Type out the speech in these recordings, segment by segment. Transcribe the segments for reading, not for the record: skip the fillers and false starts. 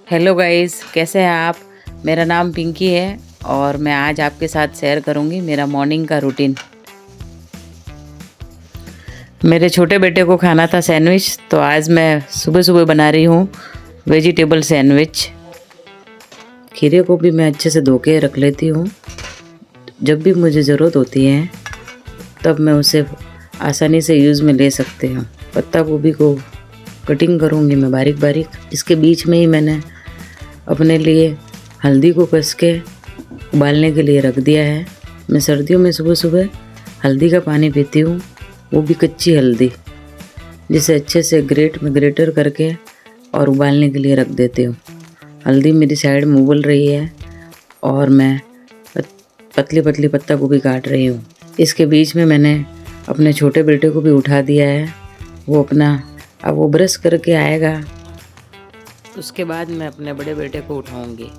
Hello guys, कैसे हैं आप। मेरा नाम पिंकी है और मैं आज आपके साथ शेयर करूंगी मेरा मॉर्निंग का रूटीन। मेरे छोटे बेटे को खाना था सैंडविच, तो आज मैं सुबह सुबह बना रही हूँ वेजिटेबल सैंडविच। खीरे को भी मैं अच्छे से धो के रख लेती हूँ। जब भी मुझे ज़रूरत होती है तब मैं उसे आसानी से यूज़ में ले सकते हूँ। पत्ता गोभी को कटिंग करूँगी मैं बारीक बारीक। इसके बीच में ही मैंने अपने लिए हल्दी को कस के उबालने के लिए रख दिया है। मैं सर्दियों में सुबह सुबह हल्दी का पानी पीती हूँ, वो भी कच्ची हल्दी, जिसे अच्छे से ग्रेटर करके और उबालने के लिए रख देती हूँ। हल्दी मेरी साइड में उबल रही है और मैं पतली पतली पत्ता गोभी काट रही हूँ। इसके बीच में मैंने अपने छोटे बेटे को भी उठा दिया है। अब वो ब्रश करके आएगा, उसके बाद मैं अपने बड़े बेटे को उठाऊंगी।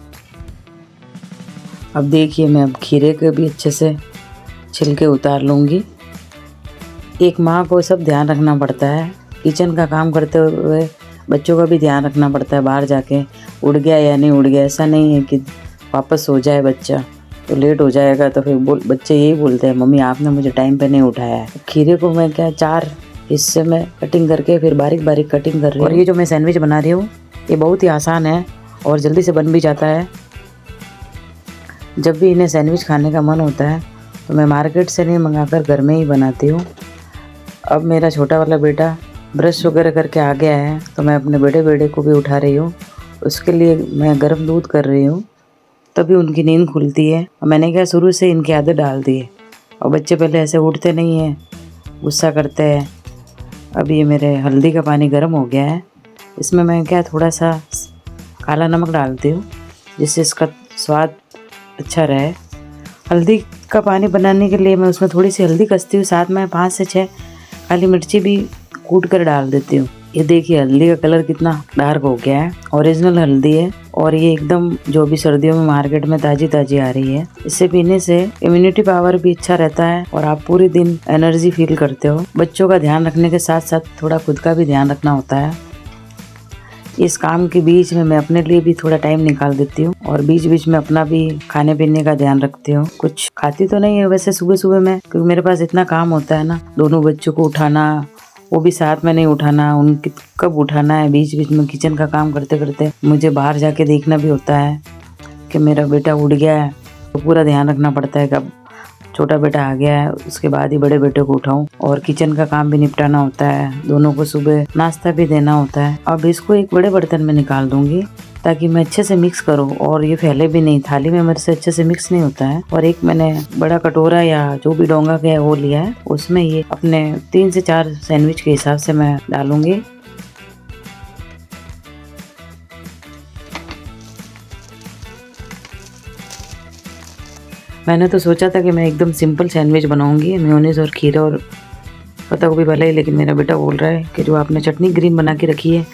अब देखिए, मैं अब खीरे के भी अच्छे से छिलके उतार लूँगी। एक माँ को सब ध्यान रखना पड़ता है, किचन का काम करते हुए बच्चों का भी ध्यान रखना पड़ता है। बाहर जाके उड़ गया या नहीं उड़ गया, ऐसा नहीं है कि वापस सो जाए बच्चा तो लेट हो जाएगा, तो फिर बच्चे यही बोलते हैं, मम्मी आपने मुझे टाइम पे नहीं उठाया है। खीरे को मैं 4 हिस्से में कटिंग करके फिर बारीक बारीक कटिंग कर रही हूँ। और ये जो मैं सैंडविच बना रही हूँ ये बहुत ही आसान है और जल्दी से बन भी जाता है। जब भी इन्हें सैंडविच खाने का मन होता है तो मैं मार्केट से नहीं मंगाकर घर में ही बनाती हूँ। अब मेरा छोटा वाला बेटा ब्रश वगैरह करके आ गया है, तो मैं अपने बड़े बेटे को भी उठा रही हूँ। उसके लिए मैं गर्म दूध कर रही हूँ, तभी उनकी नींद खुलती है। और मैंने क्या शुरू से इनकी आदत डाल दी है, और बच्चे पहले ऐसे उठते नहीं हैं, गुस्सा करते हैं। अब ये मेरे हल्दी का पानी गर्म हो गया है, इसमें मैं थोड़ा सा काला नमक डालती हूँ जिससे इसका स्वाद अच्छा रहे। हल्दी का पानी बनाने के लिए मैं उसमें थोड़ी सी हल्दी कसती हूँ, साथ में 5 से 6 काली मिर्ची भी कूट कर डाल देती हूँ। ये देखिए हल्दी का कलर कितना डार्क हो गया है, ओरिजिनल हल्दी है और ये एकदम जो भी सर्दियों में मार्केट में ताजी आ रही है। इसे पीने से इम्यूनिटी पावर भी अच्छा रहता है और आप पूरे दिन एनर्जी फील करते हो। बच्चों का ध्यान रखने के साथ साथ थोड़ा खुद का भी ध्यान रखना होता है। इस काम के बीच में मैं अपने लिए भी थोड़ा टाइम निकाल देती हूँ और बीच बीच में अपना भी खाने पीने का ध्यान रखती हूँ। कुछ खाती तो नहीं है वैसे सुबह सुबह में, क्योंकि मेरे पास इतना काम होता है ना, दोनों बच्चों को उठाना, वो भी साथ में नहीं उठाना, उनकी कब उठाना है। बीच बीच में किचन का काम करते करते मुझे बाहर जाके देखना भी होता है कि मेरा बेटा उठ गया है, तो पूरा ध्यान रखना पड़ता है कि अब छोटा बेटा आ गया है, उसके बाद ही बड़े बेटे को उठाऊं। और किचन का काम भी निपटाना होता है, दोनों को सुबह नाश्ता भी देना होता है। अब इसको एक बड़े बर्तन में निकाल दूंगी ताकि मैं अच्छे से मिक्स करूं और ये फैले भी नहीं। थाली में मेरे से अच्छे से मिक्स नहीं होता है। और एक मैंने बड़ा कटोरा या जो भी डोंगा का है वो लिया है, उसमें ये अपने 3 से 4 सैंडविच के हिसाब से मैं डालूंगी। मैंने तो सोचा था कि मैं एकदम सिंपल सैंडविच बनाऊंगी, मेयोनीज और खीरा और पत्ता गोभी वाला ही, लेकिन मेरा बेटा बोल रहा है कि जो आपने चटनी ग्रीन बना के रखी है,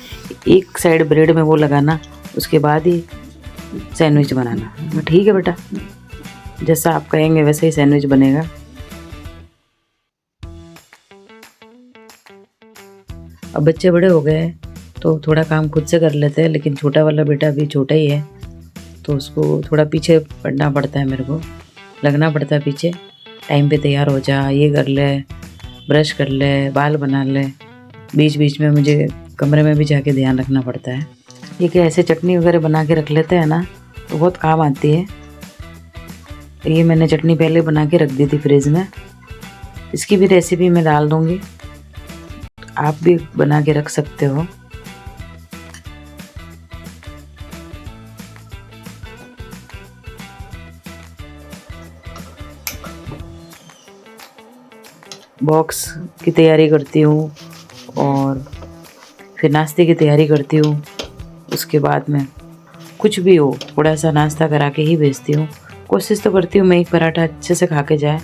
एक साइड ब्रेड में वो लगाना, उसके बाद ही सैंडविच बनाना। ठीक है बेटा, जैसा आप कहेंगे वैसे ही सैंडविच बनेगा। अब बच्चे बड़े हो गए तो थोड़ा काम खुद से कर लेते हैं, लेकिन छोटा वाला बेटा अभी छोटा ही है तो उसको थोड़ा पीछे पड़ना पड़ता है, मेरे को लगना पड़ता है पीछे। टाइम पे तैयार हो जा, ये कर ले, ब्रश कर ले, बाल बना ले। बीच बीच में मुझे कमरे में भी जाके ध्यान रखना पड़ता है। ये क्या ऐसे चटनी वगैरह बना के रख लेते हैं ना तो बहुत काम आती है। ये मैंने चटनी पहले बना के रख दी थी फ्रिज में, इसकी भी रेसिपी मैं डाल दूँगी, आप भी बना के रख सकते हो। बॉक्स की तैयारी करती हूँ और फिर नाश्ते की तैयारी करती हूँ। उसके बाद में कुछ भी हो थोड़ा सा नाश्ता करा के ही भेजती हूँ। कोशिश तो करती हूँ मैं एक पराठा अच्छे से खा के जाए।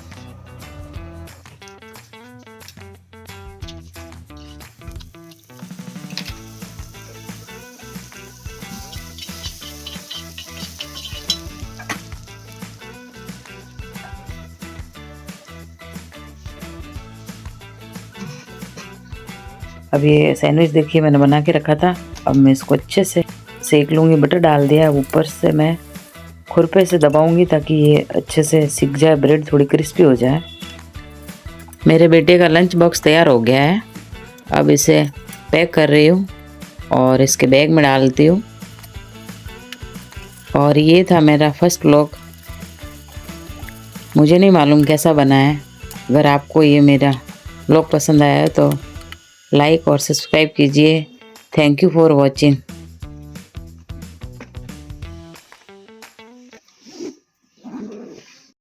अब ये सैंडविच देखिए मैंने बना के रखा था, अब मैं इसको अच्छे से सेक लूँगी। बटर डाल दिया, ऊपर से मैं खुरपे से दबाऊंगी ताकि ये अच्छे से सिक जाए, ब्रेड थोड़ी क्रिस्पी हो जाए। मेरे बेटे का लंच बॉक्स तैयार हो गया है। अब इसे पैक कर रही हूँ और इसके बैग में डालती हूँ। और ये था मेरा फर्स्ट व्लॉग। मुझे नहीं मालूम कैसा बना है। अगर आपको ये मेरा व्लॉग पसंद आया है तो लाइक और सब्सक्राइब कीजिए। Thank you for watching.